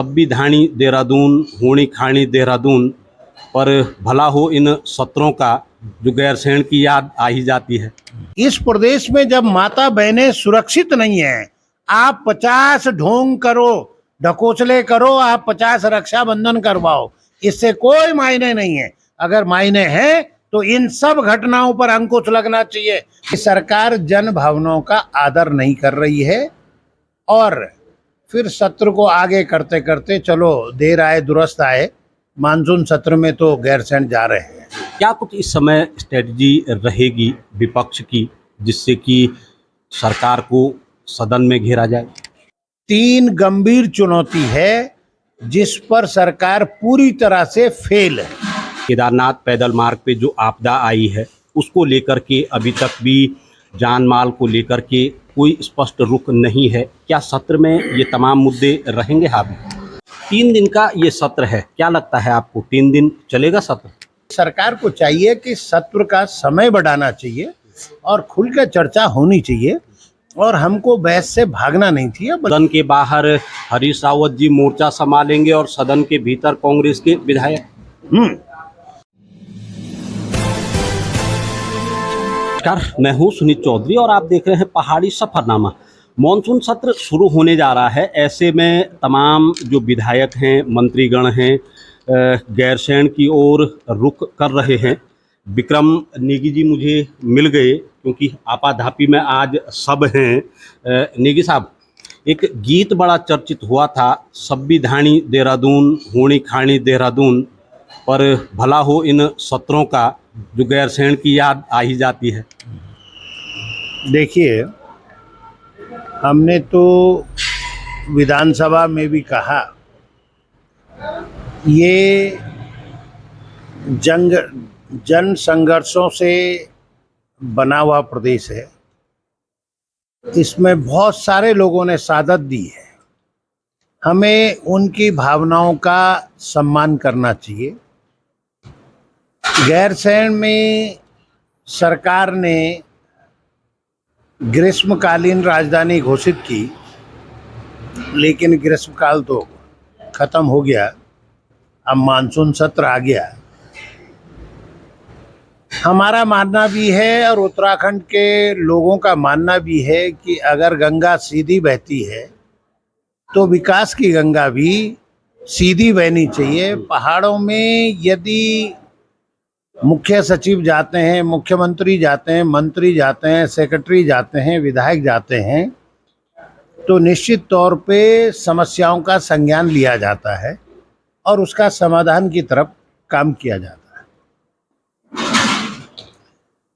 सब्बी धाणी देहरादून, होनी खानी देहरादून, पर भला हो इन सत्रों का, जो गैरसैंण की याद आ ही जाती है। इस प्रदेश में जब माता बहनें सुरक्षित नहीं है, आप 50 ढोंग करो, ढकोसले करो, आप 50 रक्षाबंधन करवाओ, इससे कोई मायने नहीं है। अगर मायने हैं तो इन सब घटनाओं पर अंकुश लगना चाहिए कि सरकार जन भावनाओं का आदर नहीं कर रही है और फिर सत्र को आगे करते करते चलो देर आए दुरुस्त आए, मानसून सत्र में तो गैरसैंण जा रहे हैं। क्या कुछ इस समय स्ट्रेटजी रहेगी विपक्ष की जिससे कि सरकार को सदन में घेरा जाए? 3 गंभीर चुनौती है जिस पर सरकार पूरी तरह से फेल है। केदारनाथ पैदल मार्ग पे जो आपदा आई है उसको लेकर के अभी तक भी जान माल को लेकर के कोई स्पष्ट रुख नहीं है। क्या सत्र में ये तमाम मुद्दे रहेंगे हावी? 3 दिन का ये सत्र है, क्या लगता है आपको 3 दिन चलेगा सत्र? सरकार को चाहिए कि सत्र का समय बढ़ाना चाहिए और खुलकर चर्चा होनी चाहिए और हमको बहस से भागना नहीं चाहिए। सदन के बाहर हरीश रावत जी मोर्चा संभालेंगे और सदन के भीतर कांग्रेस के विधायक। नमस्कार, मैं हूं सुनीत चौधरी और आप देख रहे हैं पहाड़ी सफरनामा। मॉनसून सत्र शुरू होने जा रहा है, ऐसे में तमाम जो विधायक हैं, मंत्रीगण हैं, गैरसैंण की ओर रुख कर रहे हैं। विक्रम नेगी जी मुझे मिल गए क्योंकि आपाधापी में आज सब हैं। नेगी साहब, एक गीत बड़ा चर्चित हुआ था, सब्बी धाणी देहरादून, होनी खानी देहरादून, पर भला हो इन सत्रों का, जो गैरसैंण की याद आ ही जाती है। देखिए, हमने तो विधानसभा में भी कहा, ये जन संघर्षों से बना हुआ प्रदेश है। इसमें बहुत सारे लोगों ने शहादत दी है। हमें उनकी भावनाओं का सम्मान करना चाहिए। गैरसैंण में सरकार ने ग्रीष्मकालीन राजधानी घोषित की, लेकिन ग्रीष्मकाल तो खत्म हो गया, अब मानसून सत्र आ गया। हमारा मानना भी है और उत्तराखंड के लोगों का मानना भी है कि अगर गंगा सीधी बहती है तो विकास की गंगा भी सीधी बहनी चाहिए। पहाड़ों में यदि मुख्य सचिव जाते हैं, मुख्यमंत्री जाते हैं, मंत्री जाते हैं, सेक्रेटरी जाते हैं, विधायक जाते हैं, तो निश्चित तौर पे समस्याओं का संज्ञान लिया जाता है और उसका समाधान की तरफ काम किया जाता है।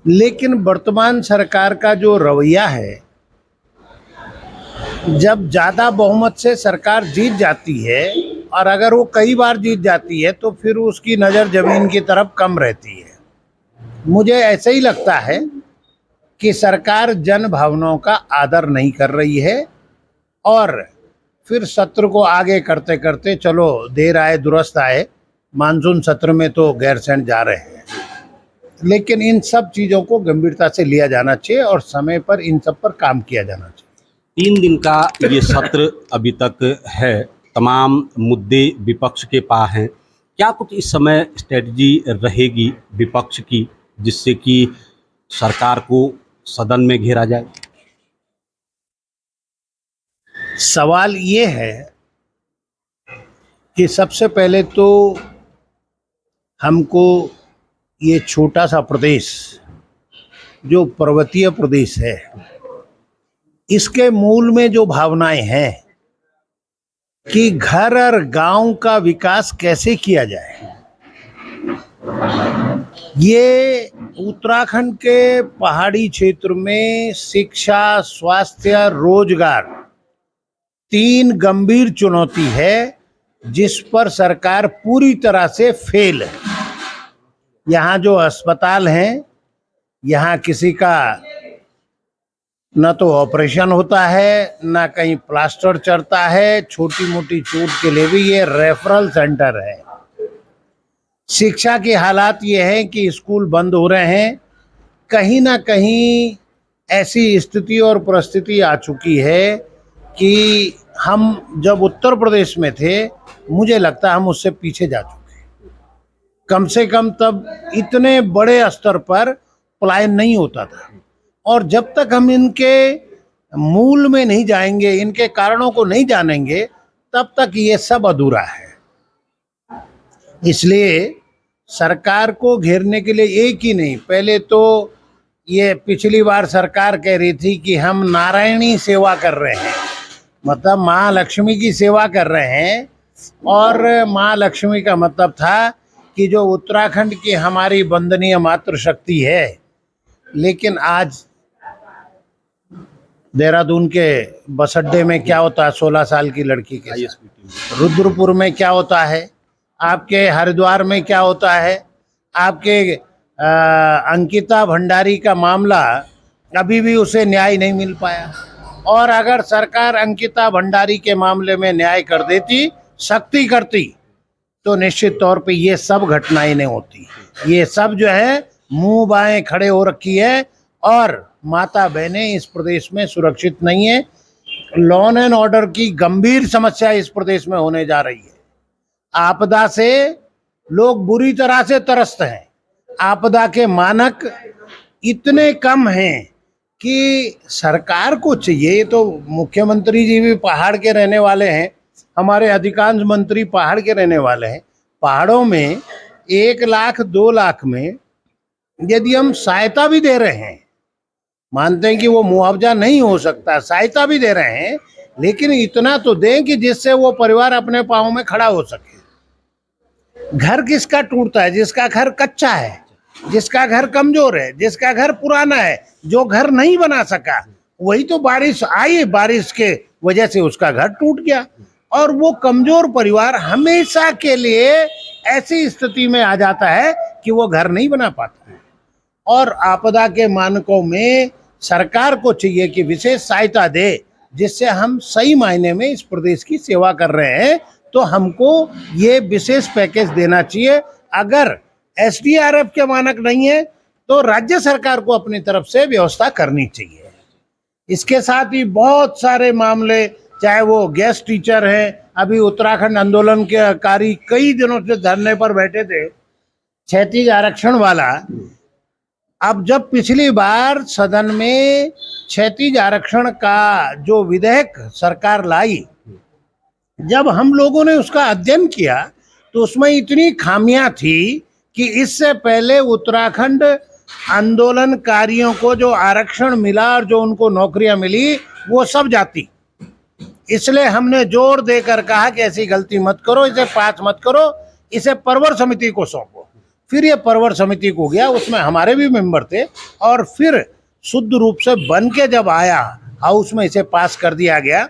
लेकिन वर्तमान सरकार का जो रवैया है, जब ज़्यादा बहुमत से सरकार जीत जाती है और अगर वो कई बार जीत जाती है तो फिर उसकी नज़र ज़मीन की तरफ कम रहती है। मुझे ऐसे ही लगता है कि सरकार जन भावनाओं का आदर नहीं कर रही है और फिर सत्र को आगे करते करते चलो देर आए दुरुस्त आए, मानसून सत्र में तो गैरसैंण जा रहे हैं। लेकिन इन सब चीज़ों को गंभीरता से लिया जाना चाहिए और समय पर इन सब पर काम किया जाना चाहिए। 3 दिन का ये सत्र अभी तक है, तमाम मुद्दे विपक्ष के पास हैं। क्या कुछ इस समय स्ट्रेटजी रहेगी विपक्ष की जिससे कि सरकार को सदन में घेरा जाए? सवाल ये है कि सबसे पहले तो हमको ये छोटा सा प्रदेश जो पर्वतीय प्रदेश है, इसके मूल में जो भावनाएं हैं कि घर और गांव का विकास कैसे किया जाए, ये उत्तराखंड के पहाड़ी क्षेत्र में शिक्षा, स्वास्थ्य, रोजगार 3 गंभीर चुनौती है जिस पर सरकार पूरी तरह से फेल है। यहाँ जो अस्पताल हैं, यहाँ किसी का न तो ऑपरेशन होता है, न कहीं प्लास्टर चढ़ता है, छोटी मोटी चोट के लिए भी ये रेफरल सेंटर है। शिक्षा की हालात ये है कि स्कूल बंद हो रहे हैं। कहीं ना कहीं ऐसी स्थिति और परिस्थिति आ चुकी है कि हम जब उत्तर प्रदेश में थे, मुझे लगता है हम उससे पीछे जा चुके हैं। कम से कम तब इतने बड़े स्तर पर पलायन नहीं होता था। और जब तक हम इनके मूल में नहीं जाएंगे, इनके कारणों को नहीं जानेंगे, तब तक ये सब अधूरा है। इसलिए सरकार को घेरने के लिए एक ही नहीं, पहले तो ये पिछली बार सरकार कह रही थी कि हम नारायणी सेवा कर रहे हैं, मतलब माँ लक्ष्मी की सेवा कर रहे हैं। और माँ लक्ष्मी का मतलब था कि जो उत्तराखंड की हमारी वंदनीय मातृशक्ति है। लेकिन आज देहरादून के बस अड्डे में क्या होता है 16 साल की लड़की के साथ? रुद्रपुर में क्या होता है, आपके हरिद्वार में क्या होता है, आपके अंकिता भंडारी का मामला अभी भी उसे न्याय नहीं मिल पाया। और अगर सरकार अंकिता भंडारी के मामले में न्याय कर देती, सख्ती करती, तो निश्चित तौर पे ये सब घटनाएं नहीं होती। ये सब जो है मुंह बाएं खड़े हो रखी है और माता बहनें इस प्रदेश में सुरक्षित नहीं है। लॉ एंड ऑर्डर की गंभीर समस्या इस प्रदेश में होने जा रही है। आपदा से लोग बुरी तरह से त्रस्त हैं। आपदा के मानक इतने कम हैं कि सरकार को चाहिए, तो मुख्यमंत्री जी भी पहाड़ के रहने वाले हैं, हमारे अधिकांश मंत्री पहाड़ के रहने वाले हैं। पहाड़ों में 1 लाख 2 लाख में यदि हम सहायता भी दे रहे हैं, मानते हैं कि वो मुआवजा नहीं हो सकता, सहायता भी दे रहे हैं, लेकिन इतना तो दें कि जिससे वो परिवार अपने पांव में खड़ा हो सके। घर किसका टूटता है? जिसका घर कच्चा है, जिसका घर कमजोर है, जिसका घर पुराना है, जो घर नहीं बना सका, वही तो बारिश आई, बारिश के वजह से उसका घर टूट गया। और वो कमजोर परिवार हमेशा के लिए ऐसी स्थिति में आ जाता है कि वो घर नहीं बना पाता है। और आपदा के मानकों में सरकार को चाहिए कि विशेष सहायता दे, जिससे हम सही मायने में इस प्रदेश की सेवा कर रहे हैं, तो हमको ये विशेष पैकेज देना चाहिए। अगर एसडीआरएफ के मानक नहीं है तो राज्य सरकार को अपनी तरफ से व्यवस्था करनी चाहिए। इसके साथ ही बहुत सारे मामले, चाहे वो गेस्ट टीचर हैं, अभी उत्तराखंड आंदोलन के कारी कई दिनों से धरने पर बैठे थे, क्षैतिज आरक्षण वाला। अब जब पिछली बार सदन में क्षैतिज आरक्षण का जो विधेयक सरकार लाई, जब हम लोगों ने उसका अध्ययन किया तो उसमें इतनी खामियां थी कि इससे पहले उत्तराखंड आंदोलनकारियों को जो आरक्षण मिला और जो उनको नौकरियां मिली, वो सब जाती। इसलिए हमने जोर देकर कहा कि ऐसी गलती मत करो, इसे पास मत करो, इसे परवर समिति को सौंपो। फिर ये परवर समिति को गया, उसमें हमारे भी मेंबर थे, और फिर शुद्ध रूप से बन के जब आया हाउस में, इसे पास कर दिया गया।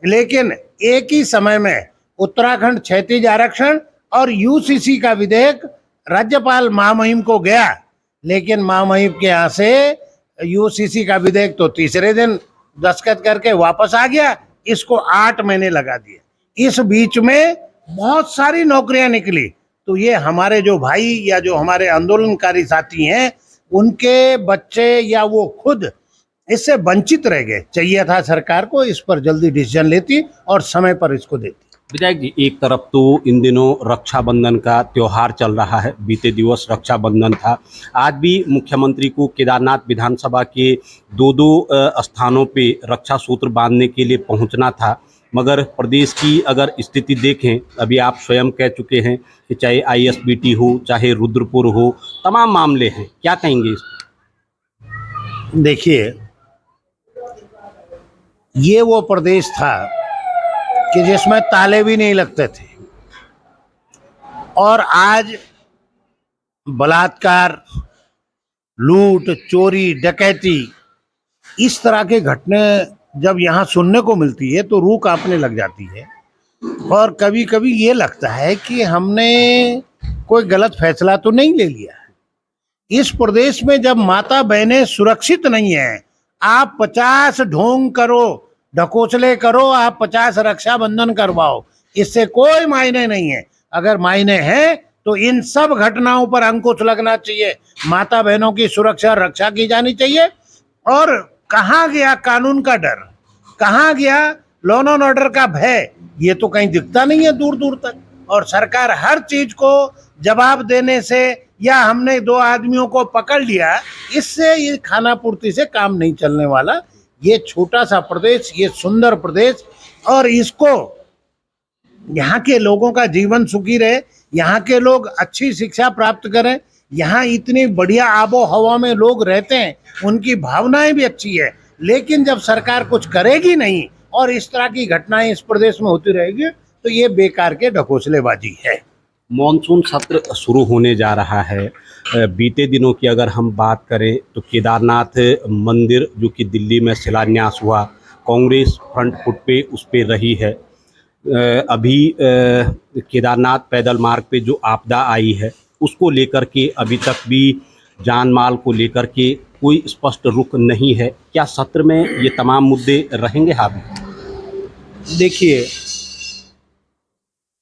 लेकिन एक ही समय में उत्तराखंड क्षैतिज आरक्षण और यूसीसी का विधेयक राज्यपाल महामहिम को गया, लेकिन महामहिम के यहाँ से यूसीसी का विधेयक तो तीसरे दिन दस्तखत करके वापस आ गया। इसको 8 महीने लगा दिए। इस बीच में बहुत सारी नौकरियां निकली। तो ये हमारे जो भाई या जो हमारे आंदोलनकारी साथी हैं, उनके बच्चे या वो खुद इससे वंचित रह गए। चाहिए था सरकार को इस पर जल्दी डिसीजन लेती और समय पर इसको देती। विधायक जी, एक तरफ तो इन दिनों रक्षाबंधन का त्योहार चल रहा है, बीते दिवस रक्षाबंधन था। आज भी मुख्यमंत्री को केदारनाथ विधानसभा के 2 स्थानों पे रक्षा सूत्र बांधने के लिए पहुंचना था, मगर प्रदेश की अगर स्थिति देखें, अभी आप स्वयं कह चुके हैं कि चाहे आईएसबीटी हो, चाहे रुद्रपुर हो, तमाम मामले हैं, क्या कहेंगे इस पर? देखिए, ये वो प्रदेश था कि जिसमें ताले भी नहीं लगते थे, और आज बलात्कार, लूट, चोरी, डकैती, इस तरह के घटने जब यहाँ सुनने को मिलती है तो रूह कांपने लग जाती है। और कभी कभी ये लगता है कि हमने कोई गलत फैसला तो नहीं ले लिया है। इस प्रदेश में जब माता बहनें सुरक्षित नहीं है, आप 50 ढोंग करो, ढकोसले करो, आप 50 रक्षाबंधन करवाओ, इससे कोई मायने नहीं है। अगर मायने हैं तो इन सब घटनाओं पर अंकुश लगना चाहिए। माता बहनों की सुरक्षा और रक्षा की जानी चाहिए। और कहाँ गया कानून का डर, कहाँ गया लॉ एंड ऑर्डर का भय ये तो कहीं दिखता नहीं है दूर दूर तक। और सरकार हर चीज को जवाब देने से या हमने दो आदमियों को पकड़ लिया, इससे ये खानापूर्ति से काम नहीं चलने वाला। ये छोटा सा प्रदेश, ये सुंदर प्रदेश, और इसको यहाँ के लोगों का जीवन सुखी रहे, यहाँ के लोग अच्छी शिक्षा प्राप्त करें, यहाँ इतनी बढ़िया आबो हवा में लोग रहते हैं, उनकी भावनाएं भी अच्छी है। लेकिन जब सरकार कुछ करेगी नहीं और इस तरह की घटनाएं इस प्रदेश में होती रहेगी तो ये बेकार के ढकोसलेबाजी है। मॉनसून सत्र शुरू होने जा रहा है। बीते दिनों की अगर हम बात करें तो केदारनाथ मंदिर जो कि दिल्ली में शिलान्यास हुआ, कांग्रेस फ्रंट फुट पे उस पे रही है। अभी केदारनाथ पैदल मार्ग पे जो आपदा आई है उसको लेकर के अभी तक भी जान माल को लेकर के कोई स्पष्ट रुख नहीं है। क्या सत्र में ये तमाम मुद्दे रहेंगे हावी? देखिए,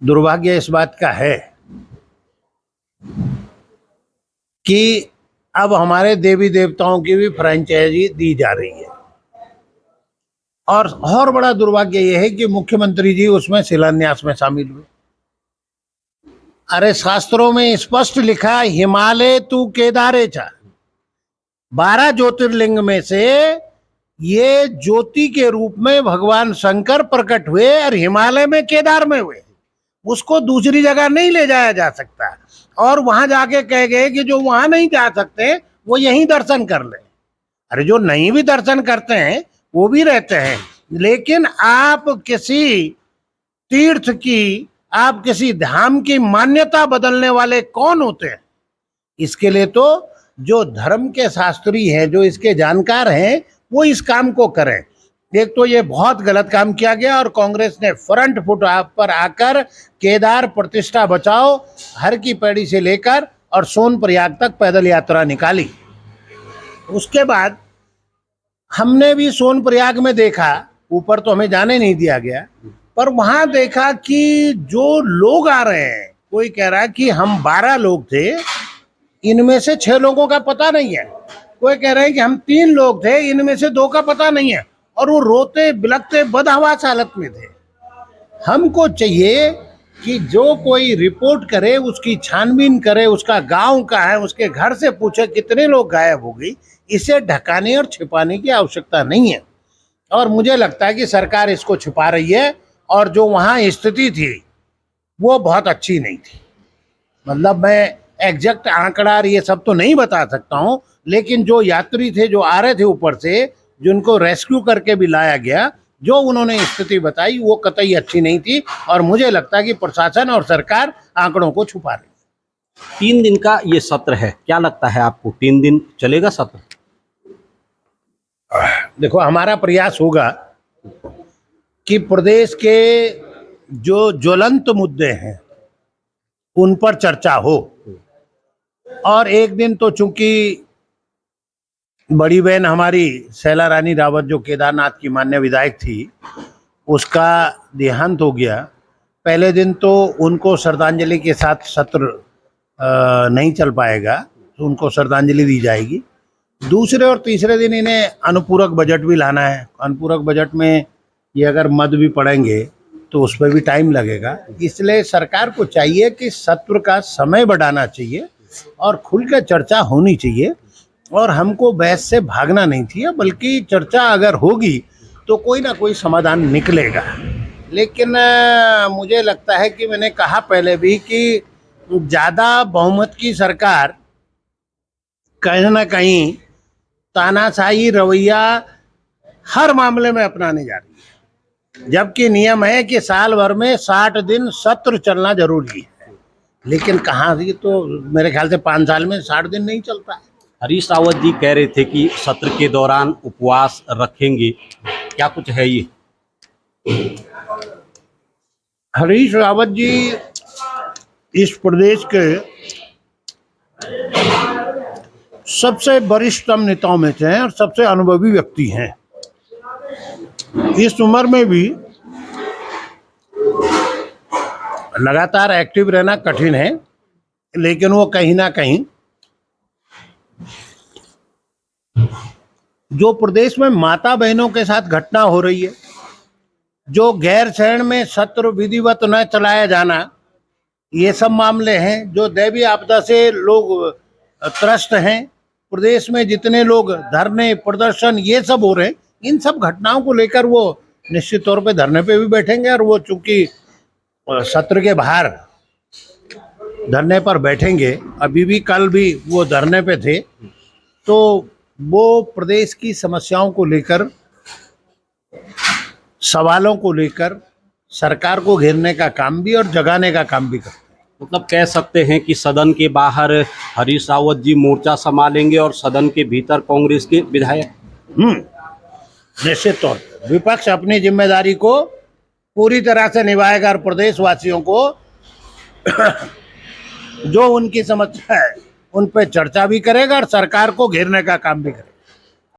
दुर्भाग्य इस बात का है कि अब हमारे देवी देवताओं की भी फ्रेंचाइजी दी जा रही है, और बड़ा दुर्भाग्य यह है कि मुख्यमंत्री जी उसमें शिलान्यास में शामिल हुए। अरे शास्त्रों में स्पष्ट लिखा, हिमालय तू केदारे चा, 12 ज्योतिर्लिंग में से ये ज्योति के रूप में भगवान शंकर प्रकट हुए और हिमालय में केदार में हुए। उसको दूसरी जगह नहीं ले जाया जा सकता। और वहां जाके कह गए कि जो वहां नहीं जा सकते वो यहीं दर्शन कर ले। अरे जो नहीं भी दर्शन करते हैं वो भी रहते हैं, लेकिन आप किसी तीर्थ की, आप किसी धाम की मान्यता बदलने वाले कौन होते हैं? इसके लिए तो जो धर्म के शास्त्री हैं, जो इसके जानकार हैं, वो इस काम को करें। एक तो ये बहुत गलत काम किया गया और कांग्रेस ने फ्रंट फुट पर आकर केदार प्रतिष्ठा बचाओ हर की पैड़ी से लेकर और सोनप्रयाग तक पैदल यात्रा निकाली। उसके बाद हमने भी सोनप्रयाग में देखा, ऊपर तो हमें जाने नहीं दिया गया, पर वहां देखा कि जो लोग आ रहे हैं, कोई कह रहा है कि हम 12 लोग थे, इनमें से 6 लोगों का पता नहीं है। कोई कह रहे हैं कि हम 3 लोग थे, इनमें से 2 का पता नहीं है, और वो रोते बिलखते बदहवास हालत में थे। हमको चाहिए कि जो कोई रिपोर्ट करे उसकी छानबीन करे, उसका गांव का है, उसके घर से पूछे कितने लोग गायब हो गई। इसे ढकाने और छिपाने की आवश्यकता नहीं है, और मुझे लगता है कि सरकार इसको छिपा रही है। और जो वहाँ स्थिति थी वो बहुत अच्छी नहीं थी। मतलब मैं एग्जैक्ट आंकड़ा ये सब तो नहीं बता सकता हूँ, लेकिन जो यात्री थे, जो आ रहे थे ऊपर से, जिनको रेस्क्यू करके भी लाया गया, जो उन्होंने स्थिति बताई वो कतई अच्छी नहीं थी। और मुझे लगता है कि प्रशासन और सरकार आंकड़ों को छुपा रही है। 3 दिन का ये सत्र है, क्या लगता है आपको 3 दिन चलेगा सत्र? देखो, हमारा प्रयास होगा कि प्रदेश के जो ज्वलंत मुद्दे हैं उन पर चर्चा हो। और एक दिन तो चूंकि बड़ी बहन हमारी शैला रानी रावत, जो केदारनाथ की मान्य विधायक थी, उसका देहांत हो गया। पहले दिन तो उनको श्रद्धांजलि के साथ सत्र नहीं चल पाएगा, तो उनको श्रद्धांजलि दी जाएगी। दूसरे और तीसरे दिन इन्हें अनुपूरक बजट भी लाना है। अनुपूरक बजट में ये अगर मद भी पड़ेंगे तो उस पर भी टाइम लगेगा। इसलिए सरकार को चाहिए कि सत्र का समय बढ़ाना चाहिए और खुल कर चर्चा होनी चाहिए, और हमको बहस से भागना नहीं चाहिए, बल्कि चर्चा अगर होगी तो कोई ना कोई समाधान निकलेगा। लेकिन मुझे लगता है कि मैंने कहा पहले भी कि ज़्यादा बहुमत की सरकार कहीं ना कहीं तानाशाही रवैया हर मामले में अपनाने जा रही है, जबकि नियम है कि साल भर में 60 दिन सत्र चलना जरूरी है। लेकिन कहाँ, ये तो मेरे ख्याल से 5 साल में 60 दिन नहीं चलता है। हरीश रावत जी कह रहे थे कि सत्र के दौरान उपवास रखेंगे, क्या कुछ है ये? हरीश रावत जी इस प्रदेश के सबसे वरिष्ठतम नेताओं में से हैं और सबसे अनुभवी व्यक्ति हैं। इस उम्र में भी लगातार एक्टिव रहना कठिन है, लेकिन वो कहीं ना कहीं जो प्रदेश में माता बहनों के साथ घटना हो रही है, जो गैर शरण में सत्र विधिवत न चलाया जाना, ये सब मामले हैं। जो दैवीय आपदा से लोग त्रस्त हैं, प्रदेश में जितने लोग धरने प्रदर्शन ये सब हो रहे हैं, इन सब घटनाओं को लेकर वो निश्चित तौर पे धरने पे भी बैठेंगे। और वो चूंकि सत्र के बाहर धरने पर बैठेंगे, अभी भी कल भी वो धरने पे थे, तो वो प्रदेश की समस्याओं को लेकर, सवालों को लेकर सरकार को घेरने का काम भी और जगाने का काम भी करते हैं। मतलब कह सकते हैं कि सदन के बाहर हरीश रावत जी मोर्चा संभालेंगे और सदन के भीतर कांग्रेस के विधायक। निश्चित तौर पर विपक्ष अपनी जिम्मेदारी को पूरी तरह से निभाएगा और प्रदेशवासियों को जो उनकी समस्या है उन पर चर्चा भी करेगा और सरकार को घेरने का काम भी करेगा।